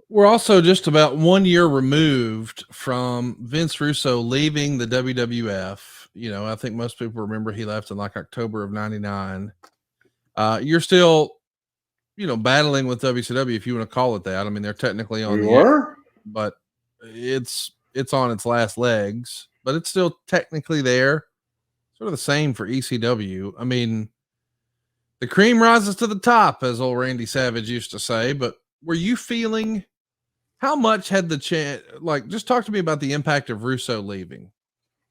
We're also just about 1 year removed from Vince Russo leaving the WWF. I think most people remember he left in like October of '99. You're still, battling with WCW, if you want to call it that. I mean, they're technically on We the air, were? but it's on its last legs, but it's still technically there. Sort of the same for ECW. I mean, the cream rises to the top, as old Randy Savage used to say. But were you feeling, how much had the chance? Like, just talk to me about the impact of Russo leaving.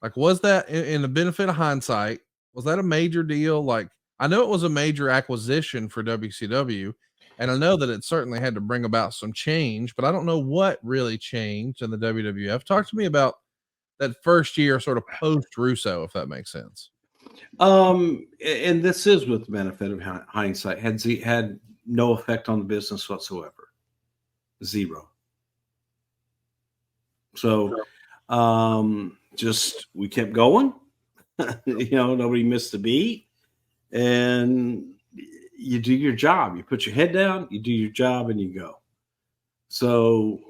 Like, was that in the benefit of hindsight? Was that a major deal? Like, I know it was a major acquisition for WCW, and I know that it certainly had to bring about some change, but I don't know what really changed in the WWF. Talk to me about that first year, sort of post Russo, if that makes sense. And this is with the benefit of hindsight, had no effect on the business whatsoever. Zero. So, just we kept going. Nobody missed a beat, and you do your job. You put your head down, you do your job, and you go. So,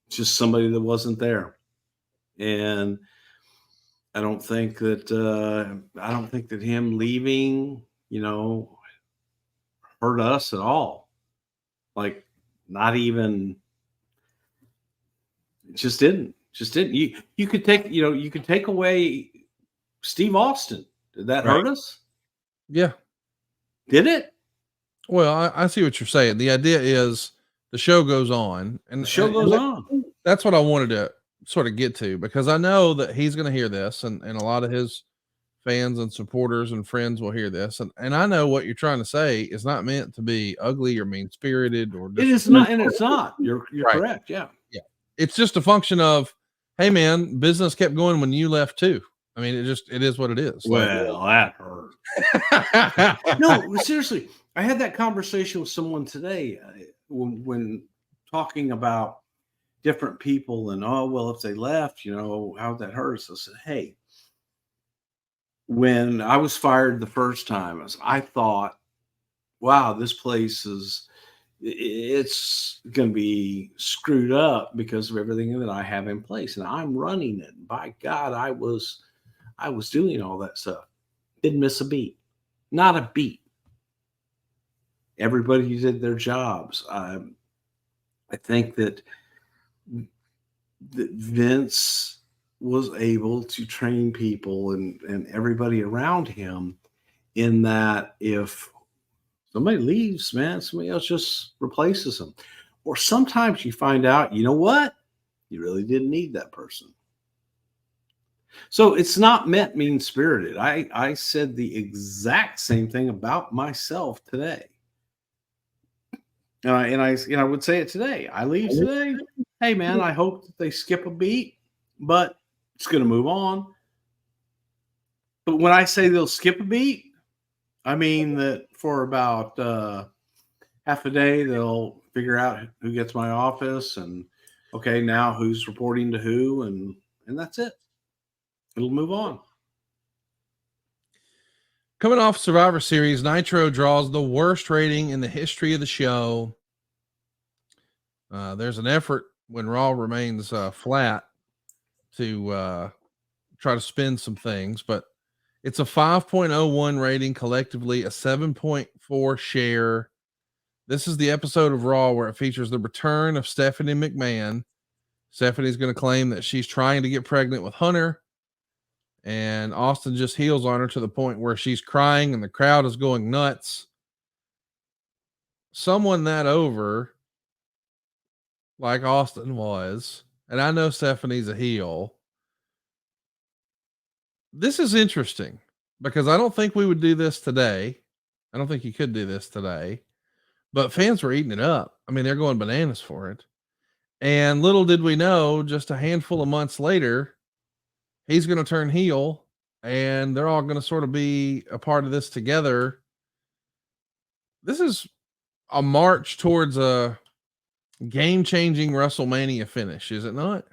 just somebody that wasn't there, and I don't think that him leaving, hurt us at all. Like, not even. It just didn't. You could take away Steve Austin. Did that hurt us? Yeah. Did it? Well, I see what you're saying. The idea is the show goes on, and the show goes on. That's what I wanted to sort of get to, because I know that he's going to hear this, and a lot of his fans and supporters and friends will hear this, and I know what you're trying to say is not meant to be ugly or mean spirited or. It is not, and it's not. You're right. Correct. Yeah. It's just a function of, hey man, business kept going when you left too. I mean, it is what it is. Well, that hurt. No, seriously. I had that conversation with someone today when talking about different people and, if they left, how that hurts. I said, hey, when I was fired the first time, I thought, wow, this place it's going to be screwed up because of everything that I have in place, and I'm running it. By God, I was doing all that stuff. Didn't miss a beat, not a beat. Everybody did their jobs. I think that Vince was able to train people and everybody around him in that if somebody leaves, man, somebody else just replaces them. Or sometimes you find out, you know what? You really didn't need that person. So it's not meant mean-spirited. I said the exact same thing about myself today. And I would say it today. I leave today. Hey, man, I hope that they skip a beat, but it's going to move on. But when I say they'll skip a beat, I mean that for about half a day, they'll figure out who gets my office and, okay, now who's reporting to who, and that's it. It'll move on. Coming off Survivor Series, Nitro draws the worst rating in the history of the show. There's an effort when Raw remains flat to try to spin some things, but it's a 5.01 rating collectively, a 7.4 share. This is the episode of Raw where it features the return of Stephanie McMahon. Stephanie's going to claim that she's trying to get pregnant with Hunter, and Austin just heals on her to the point where she's crying and the crowd is going nuts. Someone that over, like Austin was, and I know Stephanie's a heel. This is interesting because I don't think we would do this today. I don't think you could do this today, but fans were eating it up. I mean, they're going bananas for it. And little did we know, just a handful of months later, he's going to turn heel and they're all going to sort of be a part of this together. This is a march towards a game-changing WrestleMania finish, is it not?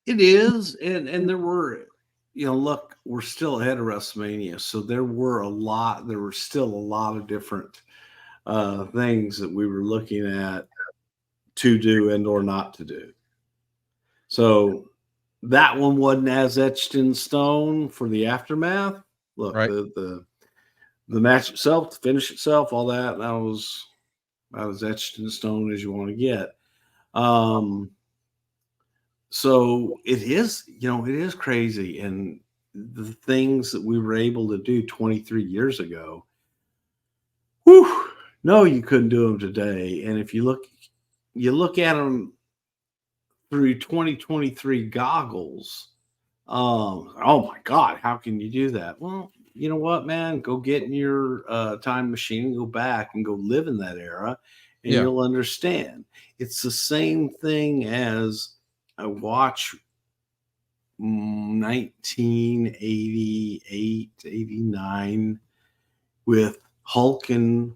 It is. And there were, look, we're still ahead of WrestleMania. So there were still a lot of different things that we were looking at to do and or not to do. So that one wasn't as etched in stone for the aftermath. Look, Right. the match itself, the finish itself, all that was etched in stone as you want to get. So it is, it is crazy. And the things that we were able to do 23 years ago, whew, no, you couldn't do them today. And if you look at them through 2023 goggles, oh my God, how can you do that? Well, you know what, man? Go get in your time machine and go back and go live in that era, and you'll understand. It's the same thing as I watch 1988, 89 with Hulk and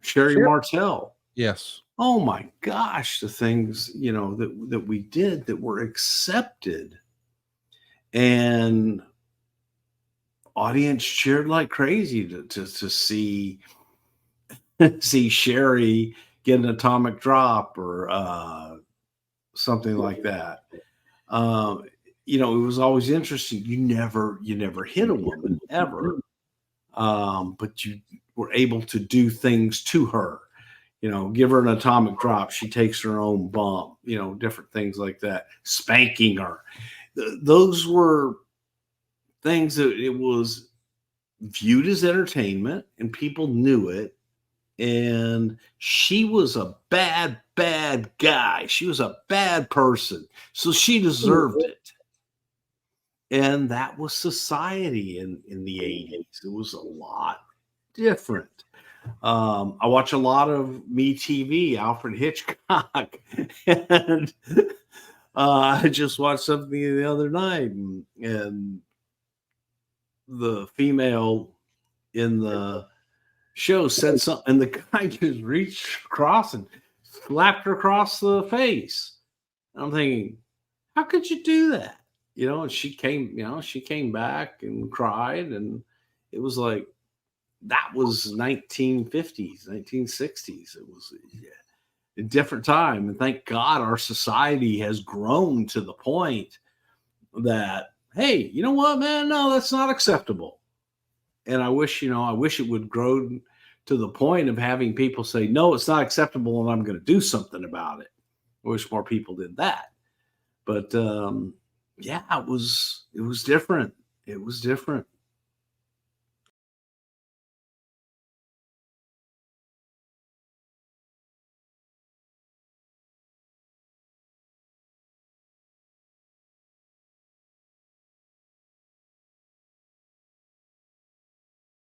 Sherry Martel. Yes. Oh my gosh, the things, that we did that were accepted, and audience cheered like crazy to see Sherry get an atomic drop or something like that. It was always interesting. You never hit a woman ever, but you were able to do things to her. Give her an atomic drop. She takes her own bump. Different things like that. Spanking her. Those were things that it was viewed as entertainment, and people knew it. And she was a bad guy. She was a bad person. So she deserved it. And that was society in the 80s. It was a lot different. I watch a lot of MeTV, Alfred Hitchcock. And I just watched something the other night, and the female in the show said something, and the guy just reached across and slapped her across the face. I'm thinking, how could you do that? And she came back and cried, and it was like, that was 1950s, 1960s. It was a different time. And thank God our society has grown to the point that, hey, you know what, man? No, that's not acceptable. And I wish it would grow to the point of having people say, no, it's not acceptable, and I'm going to do something about it. I wish more people did that. But yeah, it was different. It was different.